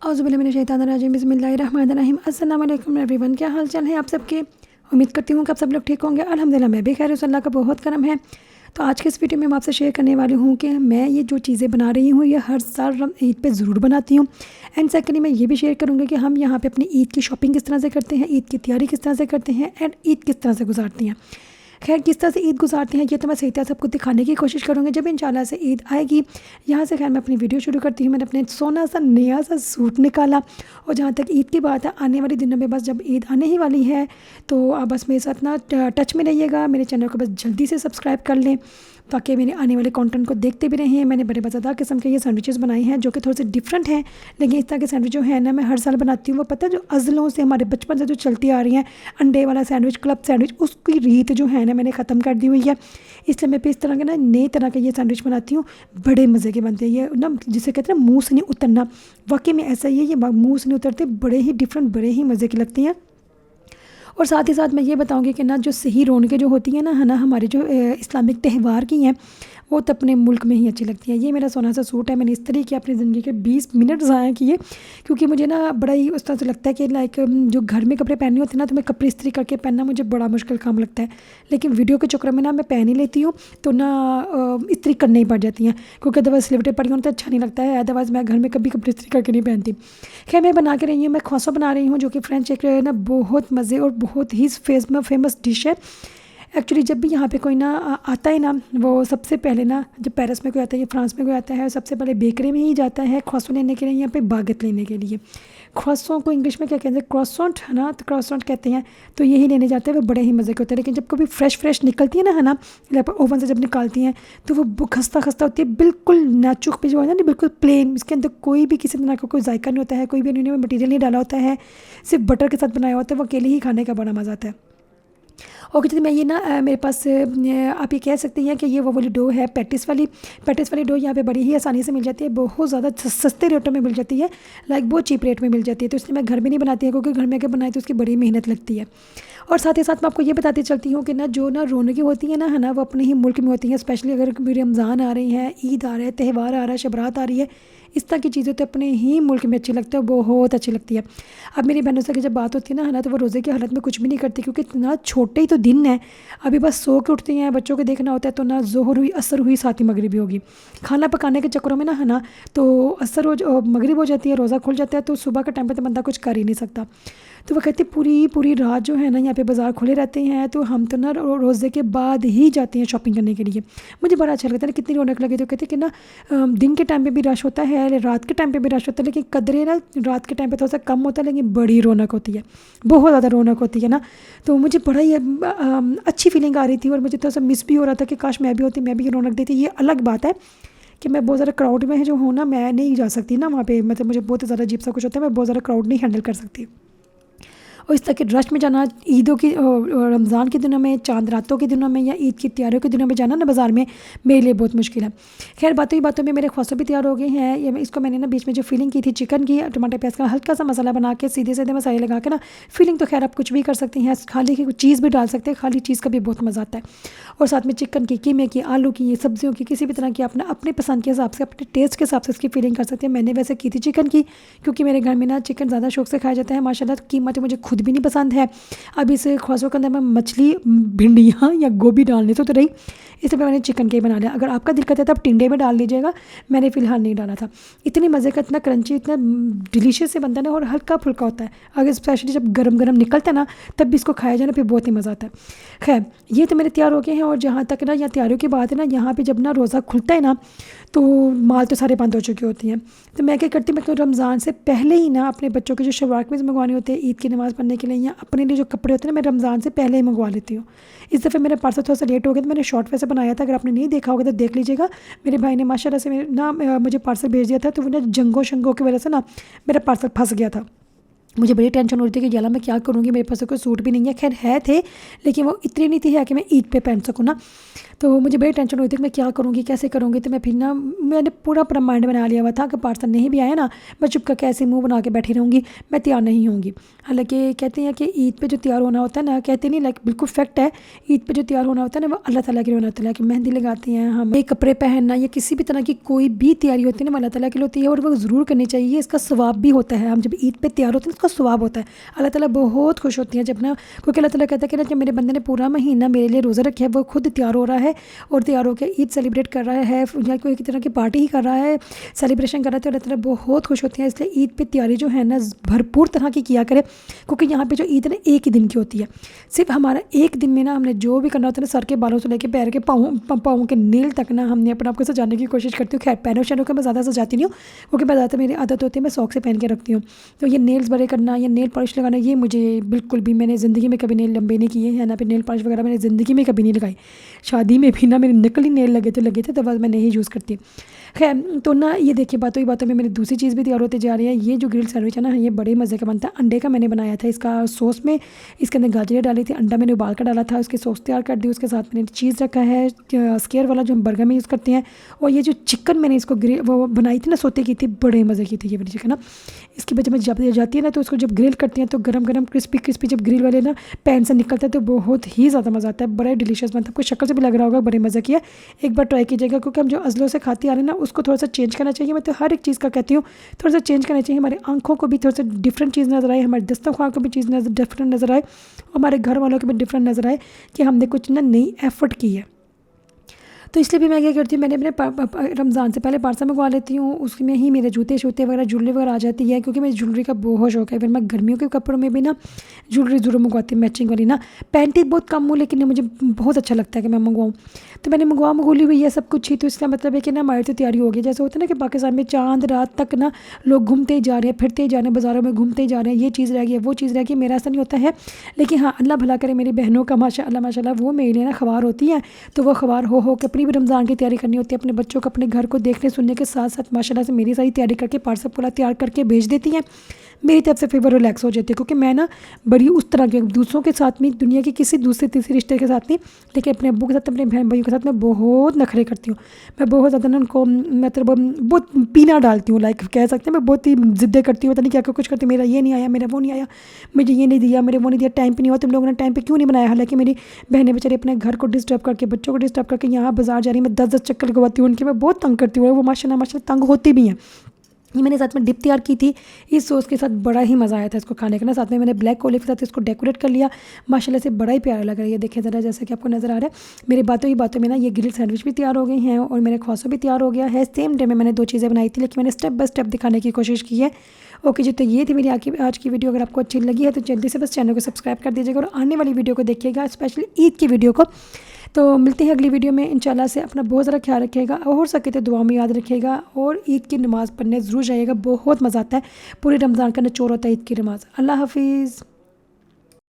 औज़ुबिल्लाहिमिनश्शैतानिर्रजीम बिस्मिल्लाहिर्रहमानिर्रहीम। अस्सलाम वालेकुम एवरीवन, क्या हाल चाल है आप सबके। उम्मीद करती हूँ कि आप सब लोग ठीक होंगे। अल्हम्दुलिल्लाह मैं भी खैर हूँ, अल्लाह का बहुत करम है। तो आज के इस वीडियो में मैं आपसे शेयर करने वाली हूँ कि मैं ये जो चीज़ें बना रही हूँ ये हर साल ईद पे ज़रूर बनाती हूँ। एंड सेकेंडली मैं ये भी शेयर करूँगी कि हम यहाँ पे अपनी ईद की शॉपिंग किस तरह से करते हैं, ईद की तैयारी किस तरह से करते हैं एंड ईद किस तरह से गुजारती हैं। खैर किस तरह से ईद गुजारते हैं ये तो मैं सही तरह सबको दिखाने की कोशिश करूँगी जब इंशाल्लाह से ईद आएगी। यहाँ से खैर मैं अपनी वीडियो शुरू करती हूँ। मैंने अपने सोना सा नया सा सूट निकाला और जहाँ तक ईद की बात है, आने वाले दिनों में बस जब ईद आने ही वाली है तो आप बस मेरे साथ ना टच में रहिएगा। मेरे चैनल को बस जल्दी से सब्सक्राइब कर लें ताकि मेरे आने वाले कंटेंट को देखते भी रहें। मैंने बड़े मज़ेदार किस्म के ये सैंडविचेस बनाए हैं जो कि थोड़े से डिफरेंट हैं, लेकिन इस तरह के सैंडविच जो है ना मैं हर साल बनाती हूँ। वो पता है जो अज़लों से हमारे बचपन से जो चलती आ रही हैं, अंडे वाला सैंडविच, क्लब सैंडविच, उसकी रीत जो है ना मैंने ख़त्म कर दी हुई है। इसलिए मैं भी इस तरह के ना नए तरह के ये सैंडविच बनाती हूँ। बड़े मज़े के बनते हैं ये ना, जिसे कहते हैं मुँह से नहीं उतरना। वाकई में ऐसा ही है, ये मुँह से नहीं उतरते, बड़े ही डिफरेंट, बड़े ही मज़े की लगती हैं। और साथ ही साथ मैं ये बताऊंगी कि ना जो सही रौनकें जो होती हैं ना है ना हमारे जो इस्लामिक त्यौहार की हैं वो तो अपने मुल्क में ही अच्छी लगती हैं। ये मेरा सोना सा सूट है, मैंने इस तरीके अपनी ज़िंदगी के 20 मिनट ज़ाया किए क्योंकि मुझे ना बड़ा ही उस तरह से लगता है कि लाइक जो घर में कपड़े पहने होते हैं ना तो मैं कपड़े इस्त्री करके पहनना मुझे बड़ा मुश्किल काम लगता है, लेकिन वीडियो के चक्कर में ना मैं पहन ही लेती हूँ तो ना इस्त्री करनी ही पड़ जाती हैं क्योंकि अदरवाइज़ सिलवटें पड़ी हों तो अच्छा नहीं लगता है। अदरवाइज़ मैं घर में कभी कपड़े इस्त्री करके नहीं पहनती। खैर मैं बना के रही हूँ, मैं खोसा बना रही हूँ जो कि फ्रेंच एक ना बहुत मज़े और बहुत ही फेमस डिश है। एक्चुअली जब भी यहाँ पे कोई ना आता है ना वो सबसे पहले ना जब पेरिस में कोई आता है या फ्रांस में कोई आता है सबसे पहले बेकरी में ही जाता है ख्वासों लेने के लिए, यहाँ पे बागत लेने के लिए। ख्वासों को इंग्लिश में क्या कहते हैं, क्रॉसॉन्ट है ना, तो क्रॉसॉन्ट कहते हैं। तो यही लेने जाते हैं, वो बड़े ही मज़े के होते हैं। लेकिन जब कभी फ्रेश निकलती है ना ओवन से जब निकालती हैं तो वो खस्ता खस्ता होती है, बिल्कुल नाचुक पे जो है ना बिल्कुल प्लेन। इसके अंदर कोई भी किसी तरह का कोई जायका नहीं होता है, कोई भी इन्होंने मटीरियल नहीं डाला होता है, सिर्फ बटर के साथ बनाया होता है। वो अकेले ही खाने का बड़ा मज़ा आता है। और कहते मैं ये ना मेरे पास आप ये कह सकते हैं कि ये वो वाली डो है पैटिस वाली डो यहाँ पे बड़ी ही आसानी से मिल जाती है, बहुत ज़्यादा सस्ते रेटों में मिल जाती है, लाइक बहुत चीप रेट में मिल जाती है। तो इसलिए मैं घर में नहीं बनाती है क्योंकि घर में अगर बनाए तो उसकी बड़ी मेहनत लगती है। और साथ ही साथ मैं आपको ये बताती चलती हूँ कि ना जो ना रौनकें होती हैं ना है ना वो अपने ही मुल्क में होती हैं। स्पेशली अगर कभी रमज़ान आ रही हैं, ईद आ रहा है, त्यौहार आ रहा है, शबरात आ रही है, इस तरह की चीज़ें तो अपने ही मुल्क में अच्छी लगती है, बहुत अच्छी लगती है। अब मेरी बहनों से की जब बात होती है ना तो वो रोज़े की हालत में कुछ भी नहीं करती क्योंकि इतना छोटे ही तो दिन है, अभी बस सो के उठती हैं, बच्चों को देखना होता है तो ना ज़ोहर हुई, असर हुई, साथ ही मगरिब भी होगी। खाना पकाने के चक्करों में ना है ना तो असर हो मगरिब हो जाती है, रोज़ा खुल जाता है, तो सुबह के टाइम पर तो बंदा कुछ कर ही नहीं सकता। तो वो कहते पूरी रात जो है ना यहाँ पे बाज़ार खुले रहते हैं, तो हम तो ना रोज़े के बाद ही जाते हैं शॉपिंग करने के लिए। मुझे बड़ा अच्छा लगता है, कितनी रौनक लगी। तो कहते कि ना दिन के टाइम पे भी रश होता है, रात के टाइम पे भी रश होता है, लेकिन कदरे ना रात के टाइम पे थोड़ा सा कम होता है, लेकिन बड़ी रौनक होती है, बहुत ज़्यादा रौनक होती है ना। तो मुझे बड़ा ही अच्छी फीलिंग आ रही थी और मुझे थोड़ा सा मिस भी हो रहा था कि काश मैं भी होती, मैं भी ये रौनक देती। ये अलग बात है कि मैं बहुत ज़्यादा क्राउड में जो हूँ ना मैं नहीं जा सकती ना वहाँ पे, मतलब मुझे बहुत ज़्यादा अजीब सा कुछ होता है, मैं बहुत ज़्यादा क्राउड नहीं हैंडल कर सकती। और इस तरह के रश में जाना ईदों की रमज़ान के दिनों में, चांद रातों के दिनों में या ईद की तैयारियों के दिनों में जाना ना बाज़ार में मेरे लिए बहुत मुश्किल है। खैर बातों ही बातों में मेरे ख्वासों भी तैयार हो गए हैं। ये इसको मैंने ना बीच में जो फीलिंग की थी चिकन की, टमाटर प्याज का हल्का सा मसाला बना के सीधे मसाले लगा के ना, फीलिंग तो खैर आप कुछ भी कर सकती हैं, खाली की चीज़ भी डाल सकते हैं, खाली चीज़ का भी बहुत मज़ा आता है। और साथ में चिकन की, कीमे की, आलू की, सब्जियों की, किसी भी तरह की अपना अपने पसंद के हिसाब से, अपने टेस्ट के हिसाब से इसकी फीलिंग कर सकते हैं। मैंने वैसे की थी चिकन की क्योंकि मेरे घर में ना चिकन ज़्यादा शौक से खाया जाता है माशाल्लाह। कीमा तो मुझे खुद भी नहीं पसंद है। अब इस ख्वासों के अंदर मैं मछली, भिंडियाँ या गोभी डालने तो रही, इसलिए मैंने चिकन के ही बना लिया। अगर आपका दिल करता है तो आप टिंडे में डाल लीजिएगा, मैंने फ़िलहाल नहीं डाला था। इतनी मज़े का, इतना क्रंची, इतना डिलीशियस से बनता है ना और हल्का फुल्का होता है। अगर स्पेशली जब गरम निकलता है ना तब भी इसको खाया जाए ना फिर बहुत ही मज़ा आता है। खैर ये तो मेरे तैयार हो गए हैं। और जहाँ तक ना यहाँ तैयारियों की बात है ना, यहाँ पर जब ना रोज़ा खुलता है ना तो माल तो सारे बंद हो चुकी होती हैं। तो मैं क्या करती हूँ, मैं तो रमज़ान से पहले ही ना अपने बच्चों के जो शलवार कमीज़ मंगवाने होते हैं ईद की नमाज़ पढ़ने के लिए या अपने लिए जो कपड़े होते हैं ना, मैं रमज़ान से पहले ही मंगवा लेती हूँ। इस दफ़े मेरा पार्सल थोड़ा सा लेट हो गया तो मैंने शॉर्ट वैसे बनाया था, अगर आपने नहीं देखा होगा तो देख लीजिएगा। मेरे भाई ने माशाल्लाह से मुझे पार्सल भेज दिया था, तो वो ना जंगों शंगों की वजह से ना मेरा पार्सल फंस गया था। मुझे बड़ी टेंशन हो रही थी कि याला मैं क्या करूँगी, मेरे पास तो कोई सूट भी नहीं है। खैर है थे, लेकिन वो इतने नहीं थे है कि मैं ईद पे पहन सकूँ ना। तो मुझे बड़ी टेंशन हुई थी कि मैं क्या करूँगी, कैसे करूँगी। तो मैं फिर ना मैंने पूरा अपना माइंड बना लिया हुआ था कि पार्सल नहीं भी आया ना, मैं चुप करके ऐसे मुँह बना के बैठी रहूँगी, मैं तैयार नहीं होंगी। हालाँकि कहते हैं कि ईद पे जो तैयार होना होता है ना, कहते नहीं लाइक बिल्कुल फैक्ट है, ईद पे जो तैयार होना होता है ना वो अल्लाह ताला के लिए होना होता है। कि मेहंदी लगाते हैं हम, ये कपड़े पहनना या किसी भी तरह की कोई भी तैयारी होती है ना, वो अल्लाह ताला के लिए होती है और वो ज़रूर करनी चाहिए। इसका सवाब भी होता है। हम जब ईद पे तैयार होते हैं उसका सवाब होता है। अल्लाह ताला बहुत खुश होती हैं जब ना, क्योंकि अल्लाह ताला कहता है कि ना जब मेरे बंदे ने पूरा महीना मेरे लिए रोज़ा रखे है, वो खुद तैयार हो रहा है और तैयार होकर ईद सेलिब्रेट कर रहा है या कोई तरह की पार्टी ही कर रहा है, सेलिब्रेशन कर रहा है, तो अल्लाह ताला बहुत खुश होती हैं। इसलिए ईद पे तैयारी जो है ना भरपूर तरह की किया करे, क्योंकि यहाँ पे जो ईद है ना एक ही दिन की होती है। सिर्फ हमारा एक दिन में ना हमने जो भी करना होता है ना, सर के बालों से लेकर पैर के पाँव के नील तक ना हमने अपने आप को सजाने की कोशिश करती हूँ। खैर पैरों शैरों को मैं ज़्यादा सजाती नहीं हूँ, क्योंकि मैं ज़्यादातर मेरी आदत होती है मैं सॉक्स से पहन के रखती हूँ। तो ये नेल्स बड़े करना या नेल पॉलिश लगाना, ये मुझे बिल्कुल भी, मैंने ज़िंदगी में कभी नेल लंबे नहीं किए हैं ना, फिर नेल पॉलिश वगैरह मैंने ज़िंदगी में कभी नहीं लगाई। शादी में भी ना मेरे नकली नेल लगे थे, तो बस मैं नहीं यूज़ करती। खैर तो ना ये देखिए बातों ही बातों में मेरी दूसरी चीज़ भी तैयार होती जा रही है। ये जो ग्रिल सैंडविच है ना, ये बड़े मज़े का बनता है। अंडे का मैंने बनाया था, इसका सॉस में इसके अंदर गाजरें डाली थी, अंडा मैंने उबाल कर डाला था, उसकी सॉस तैयार कर दी, उसके साथ मैंने चीज़ रखा है स्क्वायर वाला जो हम बर्गर में यूज़ करते हैं। और ये जो चिकन मैंने इसको वो बनाई थी ना, सोते की थी, बड़े मज़े की थी ये वाली चिकन ना। इसकी वजह में जब जाती है ना, तो उसको जब ग्रिल करती हैं तो गरम गरम क्रिस्पी जब ग्रिल वाले ना पैन से निकलता है तो बहुत ही ज़्यादा मज़ा आता है, बड़ा डिलीशियस बनता है। कोई शक्ल से भी लग रहा होगा बड़े मज़े की है, एक बार ट्राई कीजिएगा। क्योंकि हम जो अज़लों से खाते आ रहे हैं ना, उसको थोड़ा सा चेंज करना चाहिए। मैं तो हर एक चीज़ का कहती हूँ थोड़ा सा चेंज करना चाहिए। हमारी आंखों को भी थोड़ा सा डिफरेंट चीज़ नज़र आए, हमारे दस्तरख़्वान को भी चीज़ डिफरेंट नज़र आए, और हमारे घर वालों को भी डिफरेंट नज़र आए कि हमने कुछ ना नई एफ़र्ट की है। तो इसलिए भी मैं क्या करती हूँ, मैंने अपने रमज़ान से पहले पार्सल मंगवा लेती हूँ, उसमें ही मेरे जूते शूते वगैरह ज्वेलरी वगैरह आ जाती है। क्योंकि मुझे ज्वेलरी का बहुत शौक है। फिर मैं गर्मियों के कपड़ों में भी ना ज्वेलरी ज़रूर मंगवाती हूँ, मैचिंग वाली ना। पहनती बहुत कम हूँ, लेकिन मुझे बहुत अच्छा लगता है कि मैं मंगवाऊँ। तो मैंने मंगोली हुई है सब कुछ ही। तो इसका मतलब है कि ना हमारी तो तैयारी हो गई। जैसे होता है ना कि पाकिस्तान में चांद रात तक ना लोग घूमते ही जा रहे हैं, फिरते ही जा रहे हैं, बाज़ारों में घूमते ही जा रहे हैं, ये चीज़ रह गई है, वो चीज़ रह गई। मेरा ऐसा नहीं होता है, लेकिन हाँ अल्लाह भला करे मेरी बहनों का माशाल्लाह वो मेरे लिए ना ख़वार होती हैं। तो वो ख़वार हो के अपनी भी रमज़ान की तैयारी करनी होती है, अपने बच्चों को अपने घर को देखने सुनने के साथ साथ माशाल्लाह से मेरी सारी तैयारी करके पार्सल पूरा तैयार करके भेज देती हैं। मेरी तरफ से फिर वो रिलैक्स हो जाती है। क्योंकि मैं ना बड़ी उस तरह के दूसरों के साथ में, दुनिया के किसी दूसरे तीसरे रिश्ते के साथ नहीं, लेकिन अपने अब्बू के साथ, अपने बहन भाइयों के साथ मैं बहुत नखरे करती हूँ। मैं बहुत ज़्यादा ना उनको मतलब बहुत पीना डालती हूँ, लाइक कह सकते हैं मैं बहुत ही ज़िद्दें करती हूँ, पता नहीं क्या कुछ करती हूँ। मेरा ये नहीं आया, मेरा वो नहीं आया, मुझे ये नहीं दिया, मेरे वो नहीं दिया, टाइम पे नहीं हुआ, तुम लोगों ने टाइम पे क्यों नहीं बनाया। हालांकि मेरी बहनें बेचारी अपने घर को डिस्टर्ब करके, बच्चों को डिस्टर्ब करके यहाँ बाजार जा रही है, मैं 10-10 चक्कर लगवाती हूँ उनके, मैं बहुत तंग करती हूँ। वो माशाल्लाह तंग होती भी हैं। ये मैंने साथ में डिप तैयार की थी, इस सॉस के साथ बड़ा ही मज़ा आया था इसको खाने का ना। साथ में मैंने ब्लैक ओलिव के साथ इसको डेकोरेट कर लिया, माशाल्लाह से बड़ा ही प्यारा लग रहा है। ये देखिए ज़रा, जैसे कि आपको नज़र आ रहा है। मेरी बातों ही बातों में ना ये ग्रिल सैंडविच भी तैयार हो गई हैं और मेरे खौसा भी तैयार हो गया है। सेम डे में मैंने 2 चीज़ें बनाई थी, लेकिन मैंने स्टेप बाय स्टेप दिखाने की कोशिश की है। ओके जी, तो ये थी मेरी आज की वीडियो। अगर आपको अच्छी लगी है तो जल्दी से बस चैनल को सब्सक्राइब कर दीजिएगा और आने वाली वीडियो को देखिएगा, स्पेशली ईद की वीडियो को। तो मिलते हैं अगली वीडियो में इंशाल्लाह से। अपना बहुत ज़्यादा ख्याल रखिएगा और हो सके तो दुआ में याद रखिएगा, और ईद की नमाज़ पढ़ने ज़रूर जाइएगा, बहुत मज़ा आता है। पूरे रमज़ान का निचोड़ होता है ईद की नमाज़। अल्लाह हाफिज़।